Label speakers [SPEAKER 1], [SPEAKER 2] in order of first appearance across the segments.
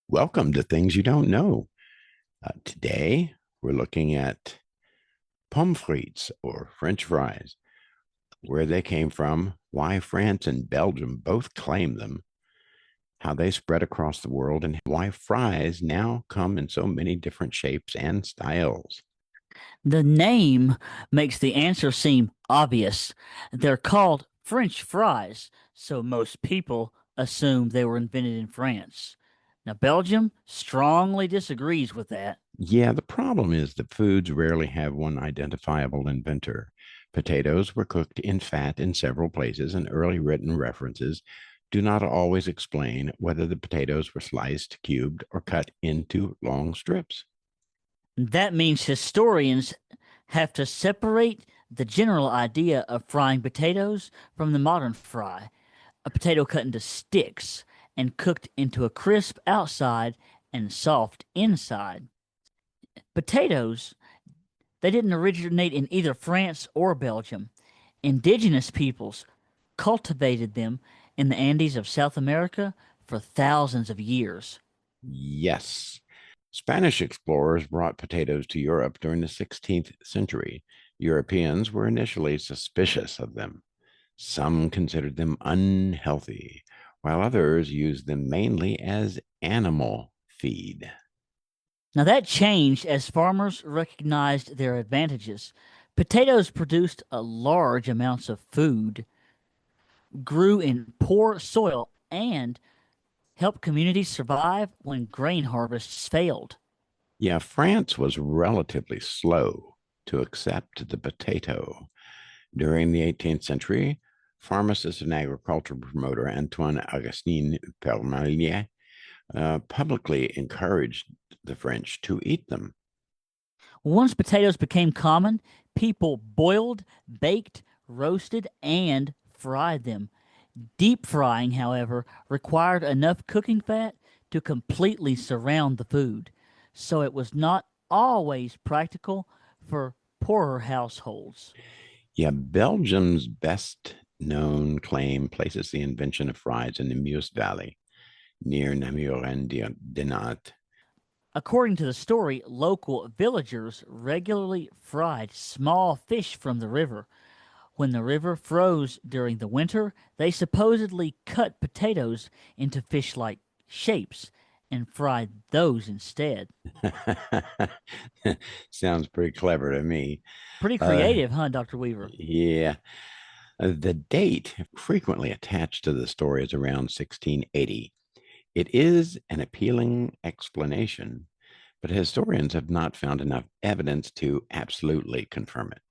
[SPEAKER 1] Welcome to Things You Don't Know. Today, we're looking at pommes frites or French fries, where they came from, why France and Belgium both claim them, how they spread across the world, and why fries now come in so many different shapes and styles.
[SPEAKER 2] The name makes the answer seem obvious. They're called French fries, so most people assume they were invented in France. Now, Belgium strongly disagrees with that.
[SPEAKER 1] Yeah, the problem is that foods rarely have one identifiable inventor. Potatoes were cooked in fat in several places, and early written references do not always explain whether the potatoes were sliced, cubed, or cut into long strips.
[SPEAKER 2] That means historians have to separate the general idea of frying potatoes from the modern fry, a potato cut into sticks and cooked into a crisp outside and soft inside. Potatoes, they didn't originate in either France or Belgium. Indigenous peoples cultivated them in the Andes of South America for thousands of years.
[SPEAKER 1] Yes. Spanish explorers brought potatoes to Europe during the 16th century. Europeans were initially suspicious of them. Some considered them unhealthy, while others used them mainly as animal feed.
[SPEAKER 2] Now that changed as farmers recognized their advantages. Potatoes produced a large amounts of food, grew in poor soil, and helped communities survive when grain harvests failed.
[SPEAKER 1] Yeah, France was relatively slow to accept the potato. During the 18th century, pharmacist and agriculture promoter Antoine Augustin Permalier publicly encouraged the French to eat them.
[SPEAKER 2] Once potatoes became common, people boiled, baked, roasted, and fried them. Deep frying, however, required enough cooking fat to completely surround the food, so it was not always practical for poorer households.
[SPEAKER 1] Yeah, Belgium's best known claim places the invention of fries in the Meuse Valley near Namur and Dinant.
[SPEAKER 2] According to the story, local villagers regularly fried small fish from the river. When the river froze during the winter, they supposedly cut potatoes into fish like shapes and fried those instead.
[SPEAKER 1] Sounds pretty clever to me.
[SPEAKER 2] Pretty
[SPEAKER 1] Uh,
[SPEAKER 2] creative, huh, Dr. Weaver?
[SPEAKER 1] yeah, the date frequently attached to the story is around 1680. It is an appealing explanation, but historians have not found enough evidence to absolutely confirm it.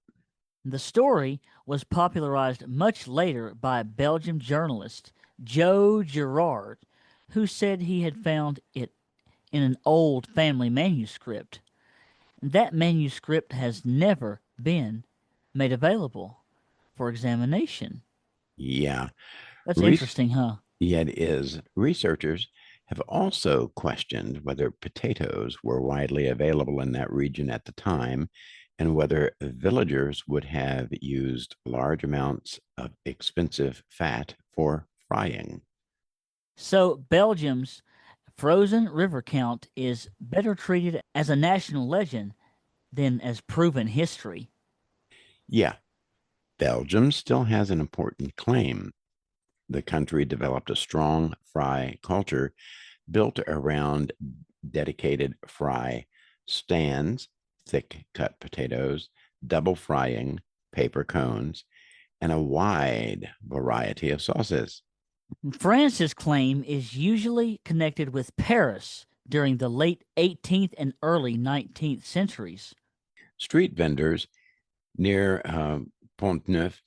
[SPEAKER 2] The story was popularized much later by a Belgian journalist, Joe Girard, who said he had found it in an old family manuscript. That manuscript has never been made available for examination.
[SPEAKER 1] Yeah,
[SPEAKER 2] That's
[SPEAKER 1] Re-
[SPEAKER 2] interesting, huh?
[SPEAKER 1] yeah, it is. Researchers have also questioned whether potatoes were widely available in that region at the time and whether villagers would have used large amounts of expensive fat for frying.
[SPEAKER 2] So, Belgium's frozen river count is better treated as a national legend than as proven history.
[SPEAKER 1] Yeah, Belgium still has an important claim. The country developed a strong fry culture built around dedicated fry stands, thick cut potatoes, double frying, paper cones, and a wide variety of sauces.
[SPEAKER 2] France's claim is usually connected with Paris during the late 18th and early 19th centuries.
[SPEAKER 1] Street vendors near Pont Neuf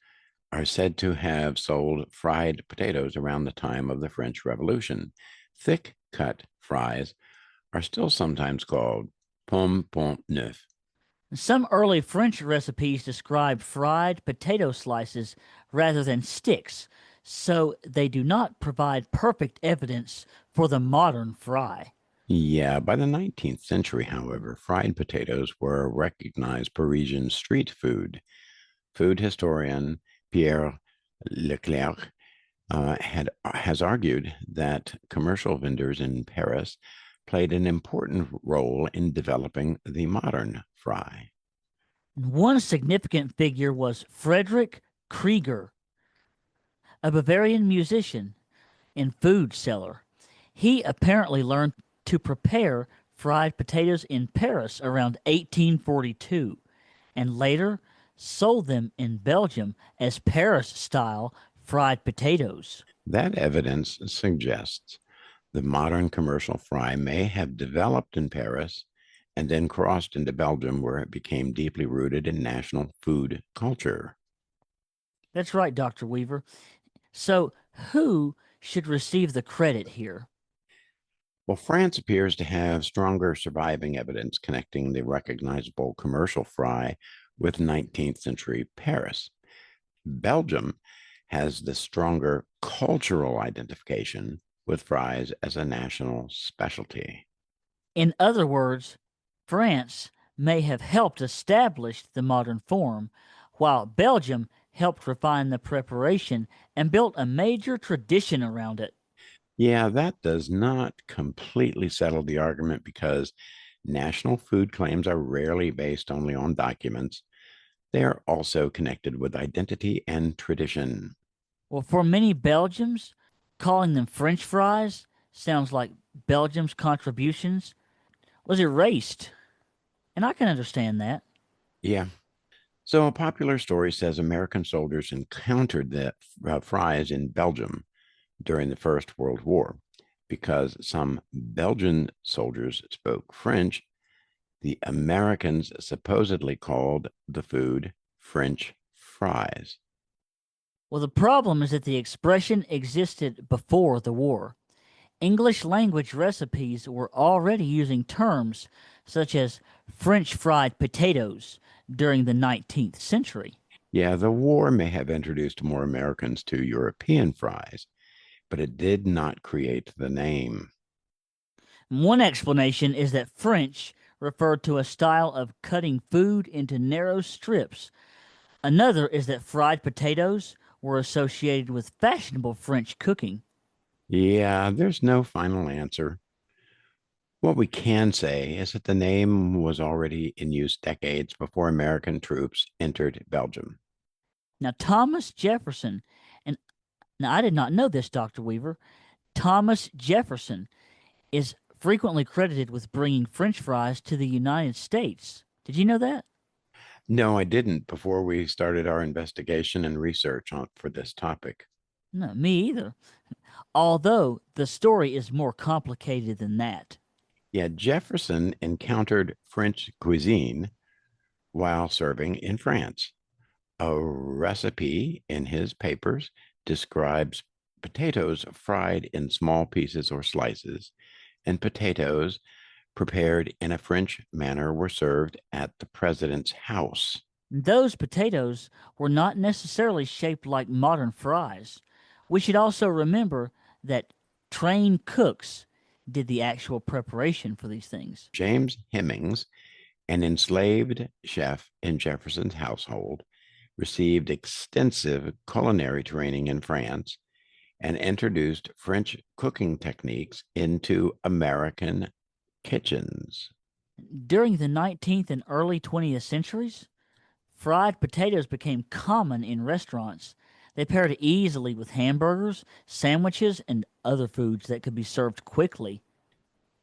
[SPEAKER 1] are said to have sold fried potatoes around the time of the French Revolution. Thick cut fries are still sometimes called pomme pont neuf.
[SPEAKER 2] Some early French recipes describe fried potato slices rather than sticks, so they do not provide perfect evidence for the modern fry.
[SPEAKER 1] Yeah, by the 19th century, however, fried potatoes were a recognized Parisian street food. Food historian Pierre Leclerc has argued that commercial vendors in Paris played an important role in developing the modern fry.
[SPEAKER 2] One significant figure was Frederick Krieger, a Bavarian musician and food seller. He apparently learned to prepare fried potatoes in Paris around 1842 and later sold them in Belgium as Paris style fried potatoes.
[SPEAKER 1] That evidence suggests the modern commercial fry may have developed in Paris and then crossed into Belgium, where it became deeply rooted in national food culture.
[SPEAKER 2] That's right, Dr. Weaver. So, who should receive the credit here?
[SPEAKER 1] Well, France appears to have stronger surviving evidence connecting the recognizable commercial fry with 19th century Paris. Belgium has the stronger cultural identification with fries as a national specialty.
[SPEAKER 2] In other words, France may have helped establish the modern form, while Belgium helped refine the preparation and built a major tradition around it.
[SPEAKER 1] Yeah, that does not completely settle the argument because national food claims are rarely based only on documents. They are also connected with identity and tradition.
[SPEAKER 2] Well, for many Belgians, calling them French fries sounds like Belgium's contributions was erased, and I can understand that.
[SPEAKER 1] Yeah. So a popular story says American soldiers encountered the fries in Belgium during the First World War. Because some Belgian soldiers spoke French, the Americans supposedly called the food French fries.
[SPEAKER 2] Well, the problem is that the expression existed before the war. English language recipes were already using terms such as French fried potatoes during the 19th century.
[SPEAKER 1] Yeah, the war may have introduced more Americans to European fries, but it did not create the name.
[SPEAKER 2] One explanation is that French referred to a style of cutting food into narrow strips. Another is that fried potatoes were associated with fashionable French cooking.
[SPEAKER 1] Yeah, there's no final answer. What we can say is that the name was already in use decades before American troops entered Belgium.
[SPEAKER 2] Now, Thomas Jefferson, and now I did not know this, Dr. Weaver, Thomas Jefferson is frequently credited with bringing French fries to the United States. Did you know that?
[SPEAKER 1] No, I didn't before we started our investigation and research for this topic.
[SPEAKER 2] No, me either. Although the story is more complicated than that.
[SPEAKER 1] Yeah, Jefferson encountered French cuisine while serving in France. A recipe in his papers describes potatoes fried in small pieces or slices, and potatoes prepared in a French manner were served at the president's house.
[SPEAKER 2] Those potatoes were not necessarily shaped like modern fries. We should also remember that trained cooks did the actual preparation for these things.
[SPEAKER 1] James Hemings, an enslaved chef in Jefferson's household, received extensive culinary training in France and introduced French cooking techniques into American kitchens.
[SPEAKER 2] During the 19th and early 20th centuries, fried potatoes became common in restaurants. They paired easily with hamburgers, sandwiches, and other foods that could be served quickly.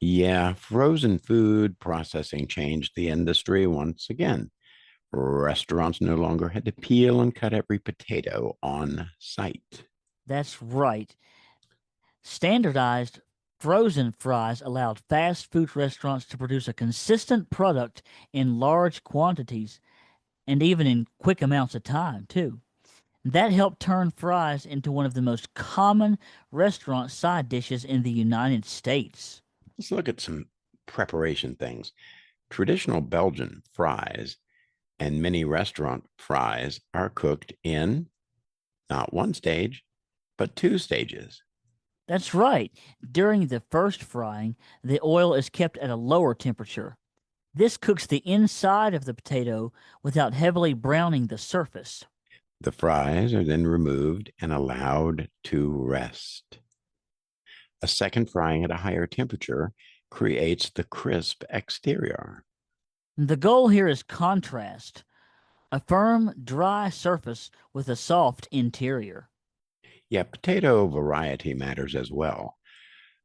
[SPEAKER 1] Yeah, frozen food processing changed the industry once again. Restaurants no longer had to peel and cut every potato on site.
[SPEAKER 2] That's right. Standardized frozen fries allowed fast food restaurants to produce a consistent product in large quantities and even in quick amounts of time, too. That helped turn fries into one of the most common restaurant side dishes in the United States.
[SPEAKER 1] Let's look at some preparation things. Traditional Belgian fries and many restaurant fries are cooked in not one stage, but two stages.
[SPEAKER 2] That's right. During the first frying, the oil is kept at a lower temperature. This cooks the inside of the potato without heavily browning the surface.
[SPEAKER 1] The fries are then removed and allowed to rest. A second frying at a higher temperature creates the crisp exterior.
[SPEAKER 2] The goal here is contrast, a firm, dry surface with a soft interior.
[SPEAKER 1] Yeah, potato variety matters as well.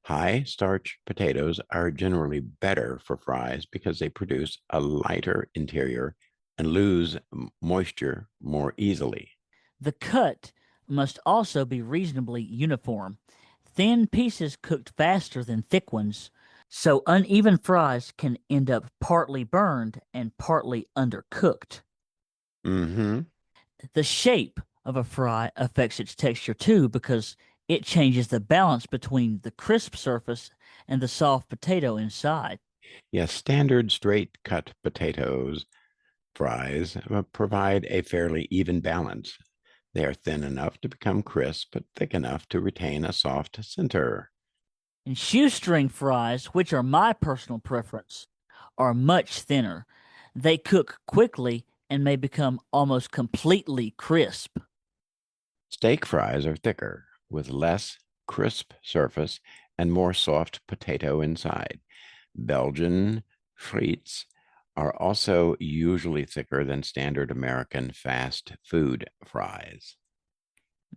[SPEAKER 1] High starch potatoes are generally better for fries because they produce a lighter interior and lose moisture more easily.
[SPEAKER 2] The cut must also be reasonably uniform. Thin pieces cooked faster than thick ones, so uneven fries can end up partly burned and partly undercooked.
[SPEAKER 1] Mm-hmm.
[SPEAKER 2] The shape of a fry affects its texture too because it changes the balance between the crisp surface and the soft potato inside.
[SPEAKER 1] Yes, standard straight cut potatoes fries provide a fairly even balance. They are thin enough to become crisp, but thick enough to retain a soft center.
[SPEAKER 2] And shoestring fries, which are my personal preference, are much thinner. They cook quickly and may become almost completely crisp.
[SPEAKER 1] Steak fries are thicker, with less crisp surface and more soft potato inside. Belgian frites are also usually thicker than standard American fast food fries.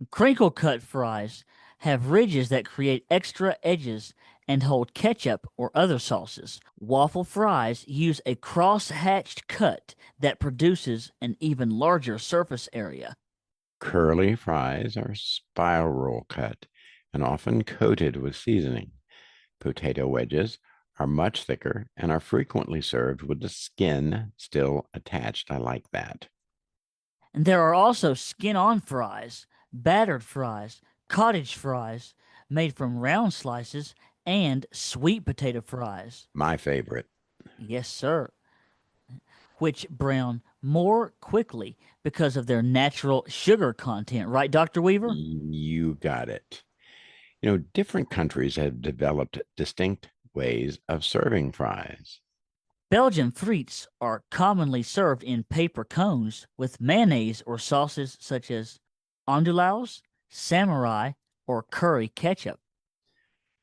[SPEAKER 2] Crinkle cut fries have ridges that create extra edges and hold ketchup or other sauces. Waffle fries use a cross-hatched cut that produces an even larger surface area.
[SPEAKER 1] Curly fries are spiral cut and often coated with seasoning. Potato wedges are much thicker and are frequently served with the skin still attached. I like that.
[SPEAKER 2] And there are also skin-on fries, battered fries, cottage fries made from round slices, and sweet potato fries.
[SPEAKER 1] My favorite.
[SPEAKER 2] Yes, sir. Which brown more quickly because of their natural sugar content, right, Dr. Weaver?
[SPEAKER 1] You got it. Different countries have developed distinct ways of serving fries.
[SPEAKER 2] Belgian frites are commonly served in paper cones with mayonnaise or sauces such as andouilles, samurai, or curry ketchup.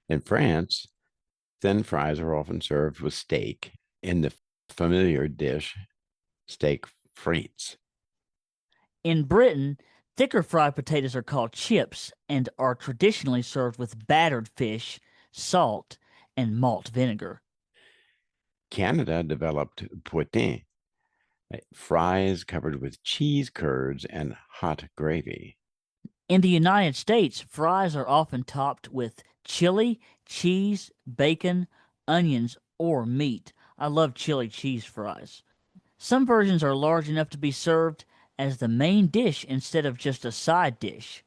[SPEAKER 1] In France, thin fries are often served with steak in the familiar dish steak frites.
[SPEAKER 2] In Britain, thicker fried potatoes are called chips and are traditionally served with battered fish, salt, and malt vinegar.
[SPEAKER 1] Canada developed poutine, fries covered with cheese curds and hot gravy.
[SPEAKER 2] In the United States, fries are often topped with chili, cheese, bacon, onions, or meat. I love chili cheese fries. Some versions are large enough to be served as the main dish instead of just a side dish.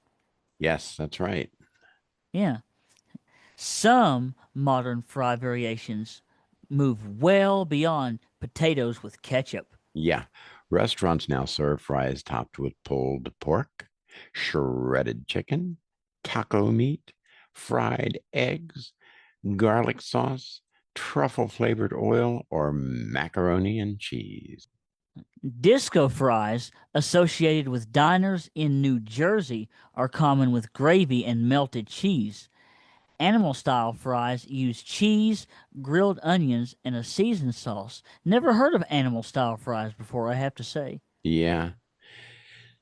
[SPEAKER 1] Yes, that's right.
[SPEAKER 2] Yeah. Some modern fry variations move well beyond potatoes with ketchup.
[SPEAKER 1] Yeah. Restaurants now serve fries topped with pulled pork, shredded chicken, taco meat, fried eggs, garlic sauce, truffle flavored oil, or macaroni and cheese.
[SPEAKER 2] Disco fries, associated with diners in New Jersey, are common with gravy and melted cheese. Animal style fries use cheese, grilled onions, and a seasoned sauce. Never heard of animal style fries before, I have to say.
[SPEAKER 1] Yeah.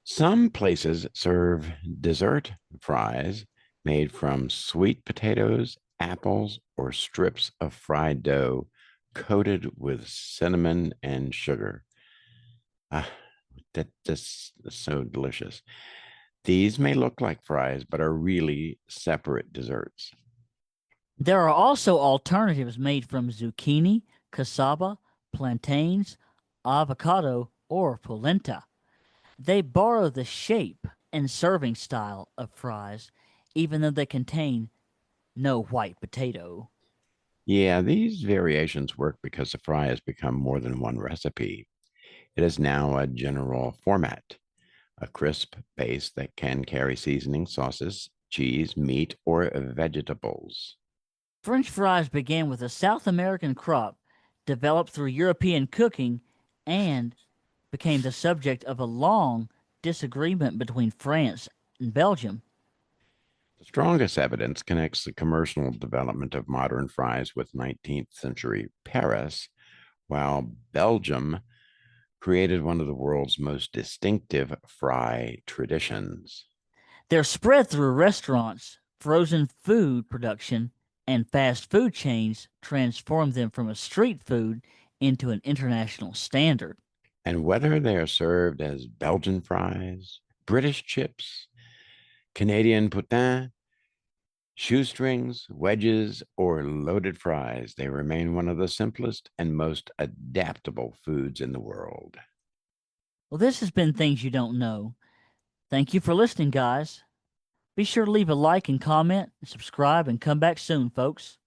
[SPEAKER 1] Some places serve dessert fries made from sweet potatoes, apples, or strips of fried dough coated with cinnamon and sugar. Ah, that's so delicious. These may look like fries, but are really separate desserts.
[SPEAKER 2] There are also alternatives made from zucchini, cassava, plantains, avocado, or polenta. They borrow the shape and serving style of fries, even though they contain no white potato.
[SPEAKER 1] Yeah, these variations work because the fry has become more than one recipe. It is now a general format, a crisp base that can carry seasoning, sauces, cheese, meat, or vegetables.
[SPEAKER 2] French fries began with a South American crop developed through European cooking and became the subject of a long disagreement between France and Belgium.
[SPEAKER 1] The strongest evidence connects the commercial development of modern fries with 19th century Paris, while Belgium created one of the world's most distinctive fry traditions.
[SPEAKER 2] They're spread through restaurants, frozen food production, and fast food chains transform them from a street food into an international standard.
[SPEAKER 1] And whether they are served as Belgian fries, British chips, Canadian poutine, shoestrings, wedges, or loaded fries, they remain one of the simplest and most adaptable foods in the world.
[SPEAKER 2] Well, this has been Things You Don't Know. Thank you for listening, guys. Be sure to leave a like and comment, subscribe, and come back soon, folks.